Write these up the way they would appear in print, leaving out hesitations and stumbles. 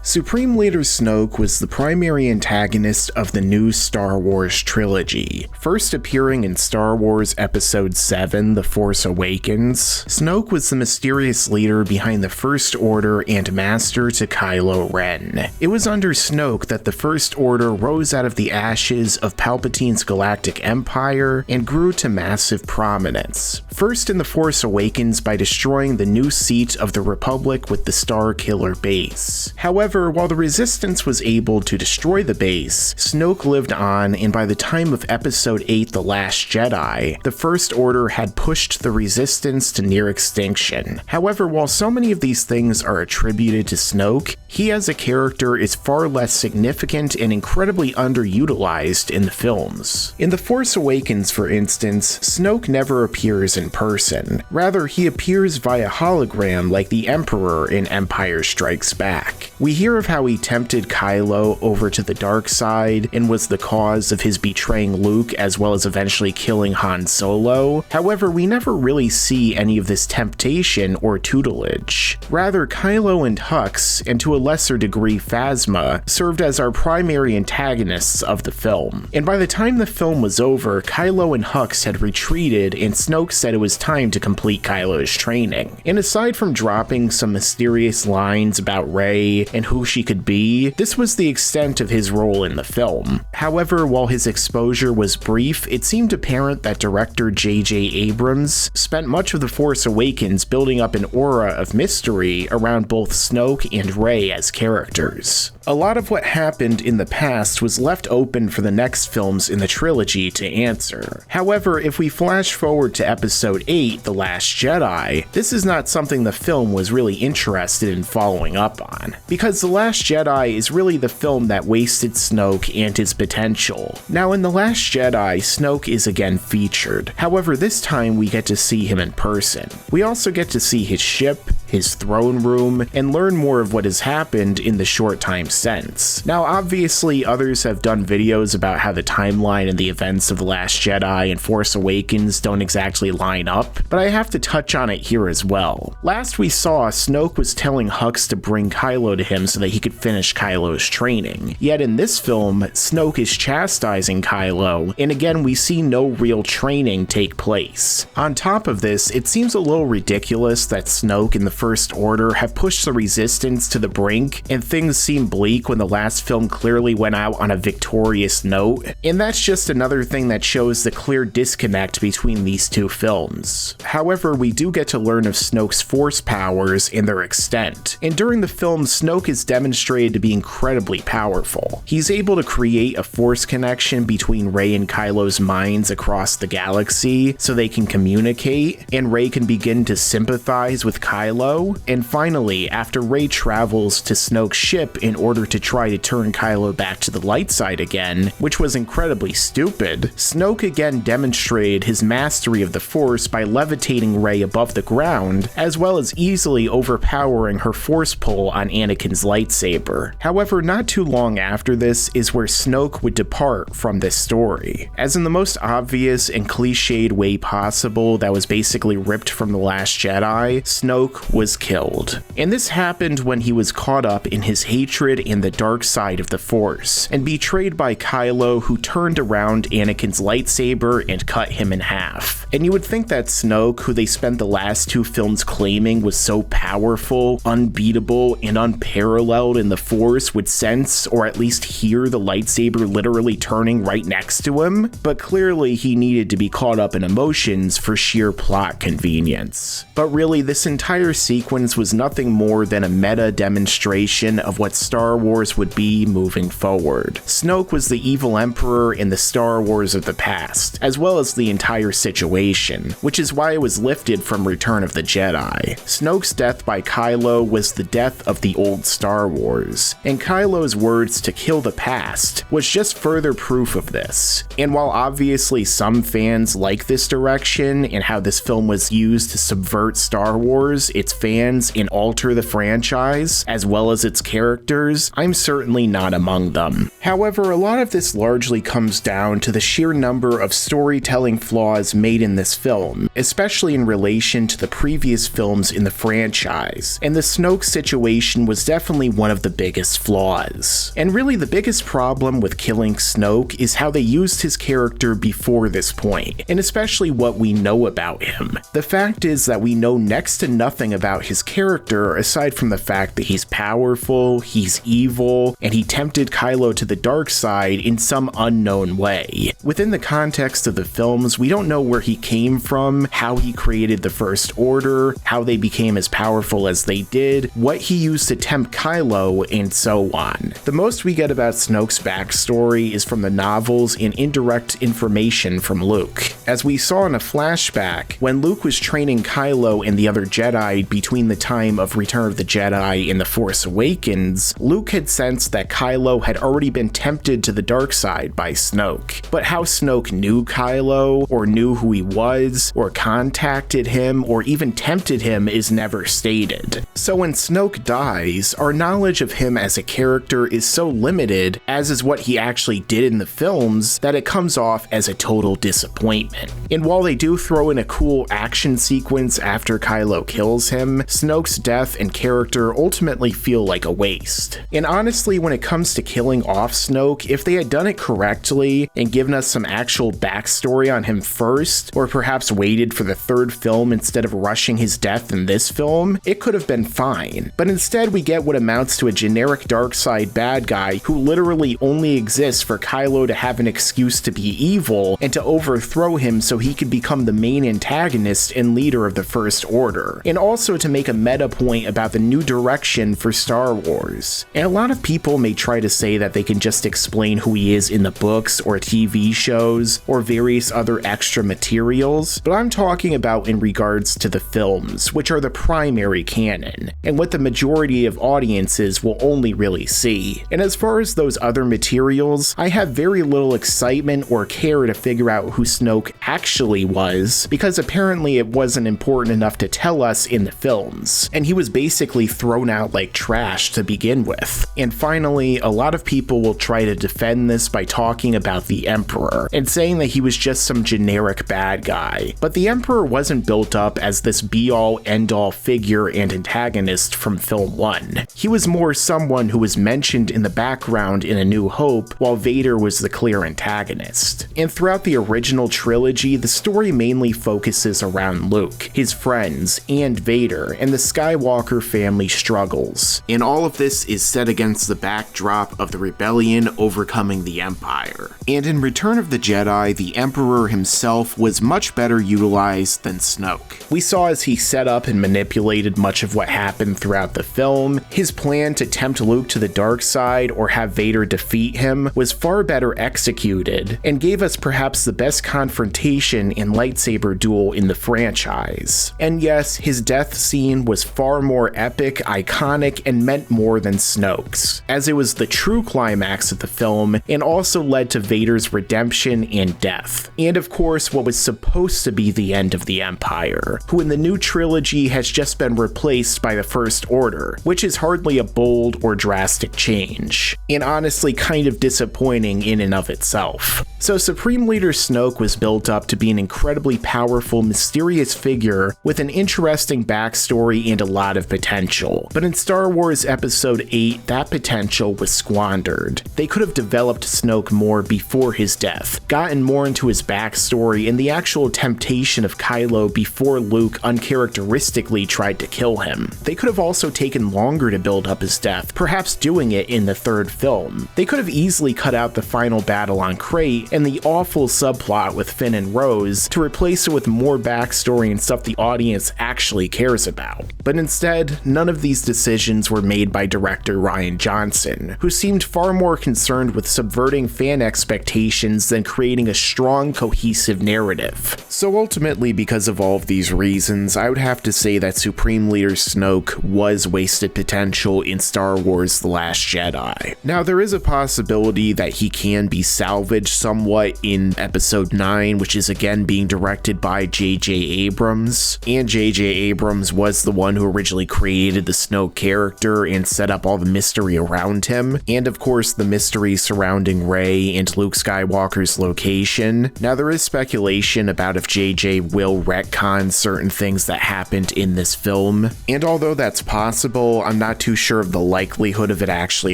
Supreme Leader Snoke was the primary antagonist of the new Star Wars trilogy. First appearing in Star Wars Episode 7, The Force Awakens, Snoke was the mysterious leader behind the First Order and master to Kylo Ren. It was under Snoke that the First Order rose out of the ashes of Palpatine's galactic empire and grew to massive prominence. First in The Force Awakens by destroying the new seat of the Republic with the Star Killer base. However, while the Resistance was able to destroy the base, Snoke lived on, and by the time of Episode 8, The Last Jedi, the First Order had pushed the Resistance to near extinction. However, while so many of these things are attributed to Snoke, he as a character is far less significant and incredibly underutilized in the films. In The Force Awakens, for instance, Snoke never appears in person. Rather, he appears via hologram like the Emperor in Empire Strikes Back. We hear of how he tempted Kylo over to the dark side and was the cause of his betraying Luke as well as eventually killing Han Solo. However, we never really see any of this temptation or tutelage. Rather, Kylo and Hux, and to a lesser degree Phasma, served as our primary antagonists of the film. And by the time the film was over, Kylo and Hux had retreated and Snoke said it was time to complete Kylo's training. And aside from dropping some mysterious lines about Rey and who she could be, this was the extent of his role in the film. However, while his exposure was brief, it seemed apparent that director J.J. Abrams spent much of The Force Awakens building up an aura of mystery around both Snoke and Rey as characters. A lot of what happened in the past was left open for the next films in the trilogy to answer. However, if we flash forward to Episode 8, The Last Jedi, this is not something the film was really interested in following up on, because The Last Jedi is really the film that wasted Snoke and his potential. Now in The Last Jedi, Snoke is again featured. However, this time we get to see him in person. We also get to see his ship, his throne room, and learn more of what has happened in the short time since. Now obviously others have done videos about how the timeline and the events of The Last Jedi and Force Awakens don't exactly line up, but I have to touch on it here as well. Last we saw, Snoke was telling Hux to bring Kylo to him so that he could finish Kylo's training. Yet in this film, Snoke is chastising Kylo, and again we see no real training take place. On top of this, it seems a little ridiculous that Snoke and the First Order have pushed the Resistance to the brink, and things seem bleak when the last film clearly went out on a victorious note, and that's just another thing that shows the clear disconnect between these two films. However, we do get to learn of Snoke's force powers and their extent, and during the film, Snoke is demonstrated to be incredibly powerful. He's able to create a force connection between Rey and Kylo's minds across the galaxy so they can communicate, and Rey can begin to sympathize with Kylo. And finally, after Rey travels to Snoke's ship in order to try to turn Kylo back to the light side again, which was incredibly stupid, Snoke again demonstrated his mastery of the Force by levitating Rey above the ground, as well as easily overpowering her force pull on Anakin's lightsaber. However, not too long after this is where Snoke would depart from this story, as in the most obvious and cliched way possible that was basically ripped from The Last Jedi, Snoke was killed. And this happened when he was caught up in his hatred and the dark side of the Force, and betrayed by Kylo, who turned around Anakin's lightsaber and cut him in half. And you would think that Snoke, who they spent the last two films claiming was so powerful, unbeatable, and unparalleled in the Force, would sense or at least hear the lightsaber literally turning right next to him, but clearly he needed to be caught up in emotions for sheer plot convenience. But really, this entire sequence was nothing more than a meta demonstration of what Star Wars would be moving forward. Snoke was the evil emperor in the Star Wars of the past, as well as the entire situation, which is why it was lifted from Return of the Jedi. Snoke's death by Kylo was the death of the old Star Wars, and Kylo's words to kill the past was just further proof of this. And while obviously some fans like this direction and how this film was used to subvert Star Wars, its fans and alter the franchise, as well as its characters, I'm certainly not among them. However, a lot of this largely comes down to the sheer number of storytelling flaws made in this film, especially in relation to the previous films in the franchise, and the Snoke situation was definitely one of the biggest flaws. And really the biggest problem with killing Snoke is how they used his character before this point, and especially what we know about him. The fact is that we know next to nothing about his character aside from the fact that he's powerful, he's evil, and he tempted Kylo to the dark side in some unknown way. Within the context of the films, we don't know where he came from, how he created the First Order, how they became as powerful as they did, what he used to tempt Kylo, and so on. The most we get about Snoke's backstory is from the novels and indirect information from Luke. As we saw in a flashback, when Luke was training Kylo and the other Jedi between the time of Return of the Jedi and The Force Awakens, Luke had sensed that Kylo had already been tempted to the dark side by Snoke. But how Snoke knew Kylo, or knew who he was, or contacted him, or even tempted him is never stated. So when Snoke dies, our knowledge of him as a character is so limited, as is what he actually did in the films, that it comes off as a total disappointment. And while they do throw in a cool action sequence after Kylo kills him, Snoke's death and character ultimately feel like a waste. And honestly, when it comes to killing off Snoke, if they had done it correctly and given us some actual backstory on him first, or perhaps waited for the third film instead of rushing his death in this film, it could have been fine. But instead we get what amounts to a generic dark side bad guy who literally only exists for Kylo to have an excuse to be evil and to overthrow him so he could become the main antagonist and leader of the First Order, and also to make a meta point about the new direction for Star Wars. And a lot of people may try to say that they can just explain who he is in the books or TV shows or various other extra materials, but I'm talking about in regards to the films, which are the primary canon, and what the majority of audiences will only really see. And as far as those other materials, I have very little excitement or care to figure out who Snoke actually was, because apparently it wasn't important enough to tell us in the films, and he was basically thrown out like trash to begin with. And finally, a lot of people will try to defend this by talking about the Emperor, and saying that he was just some generic bad guy. But the Emperor wasn't built up as this be-all, end-all figure and antagonist from film 1. He was more someone who was mentioned in the background in A New Hope, while Vader was the clear antagonist. And throughout the original trilogy, the story mainly focuses around Luke, his friends, and Vader, and the Skywalker family struggles. And all of this is set against the backdrop of the rebellion overcoming the Empire. And in Return of the Jedi, the Emperor himself was much better utilized than Snoke. We saw as he set up and manipulated much of what happened throughout the film. His plan to tempt Luke to the dark side or have Vader defeat him was far better executed, and gave us perhaps the best confrontation and lightsaber duel in the franchise. And yes, his death scene was far more epic, iconic, and meant more than Snoke's, as it was the true climax of the film and also led to Vader's redemption and death. And of course, what was supposed to be the end of the Empire, who in the new trilogy has just been replaced by the First Order, which is hardly a bold or drastic change, and honestly kind of disappointing in and of itself. So Supreme Leader Snoke was built up to be an incredibly powerful, mysterious figure with an interesting backstory and a lot of potential. But in Star Wars Episode 8, that potential was squandered. They could have developed Snoke more before his death, gotten more into his backstory and the actual temptation of Kylo before Luke uncharacteristically tried to kill him. They could have also taken longer to build up his death, perhaps doing it in the third film. They could have easily cut out the final battle on Crate and the awful subplot with Finn and Rose to replace it with more backstory and stuff the audience actually cares about. But instead, none of these decisions were made by director Rian Johnson, who seemed far more concerned with subverting fan expectations than creating a strong, cohesive narrative. So ultimately, because of all of these reasons, I would have to say that Supreme Leader Snoke was wasted potential in Star Wars The Last Jedi. Now, there is a possibility that he can be salvaged somewhat in Episode 9, which is again being directed by J.J. Abrams. And J.J. Abrams Abrams was the one who originally created the Snoke character and set up all the mystery around him, and of course the mystery surrounding Rey and Luke Skywalker's location. Now there is speculation about if JJ will retcon certain things that happened in this film, and although that's possible, I'm not too sure of the likelihood of it actually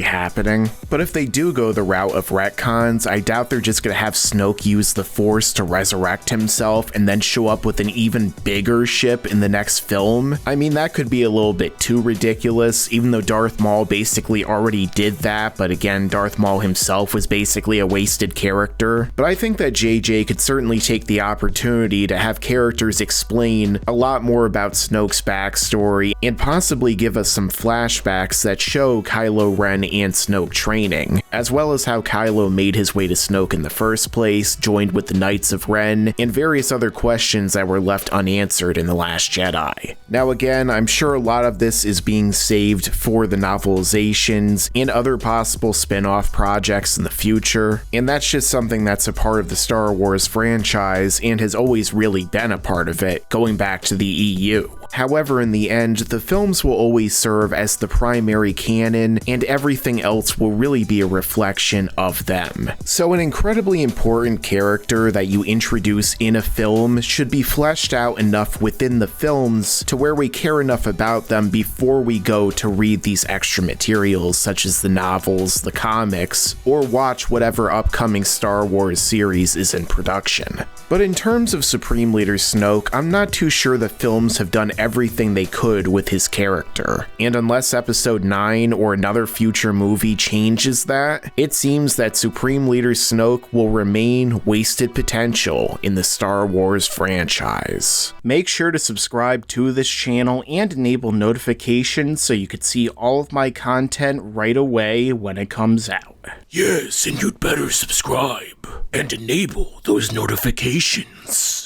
happening. But if they do go the route of retcons, I doubt they're just gonna have Snoke use the Force to resurrect himself and then show up with an even bigger ship in the next film. I mean, that could be a little bit too ridiculous, even though Darth Maul basically already did that, but again, Darth Maul himself was basically a wasted character. But I think that JJ could certainly take the opportunity to have characters explain a lot more about Snoke's backstory and possibly give us some flashbacks that show Kylo Ren and Snoke training, as well as how Kylo made his way to Snoke in the first place, joined with the Knights of Ren, and various other questions that were left unanswered in The Last Jedi. Now again, I'm sure a lot of this is being saved for the novelizations and other possible spin-off projects in the future, and that's just something that's a part of the Star Wars franchise and has always really been a part of it, going back to the EU. However, in the end, the films will always serve as the primary canon, and everything else will really be a reflection of them. So an incredibly important character that you introduce in a film should be fleshed out enough within the films to where we care enough about them before we go to read these extra materials such as the novels, the comics, or watch whatever upcoming Star Wars series is in production. But in terms of Supreme Leader Snoke, I'm not too sure the films have done everything they could with his character. And unless Episode 9 or another future movie changes that, it seems that Supreme Leader Snoke will remain wasted potential in the Star Wars franchise. Make sure to subscribe to this channel and enable notifications so you can see all of my content right away when it comes out. Yes, and you'd better subscribe and enable those notifications.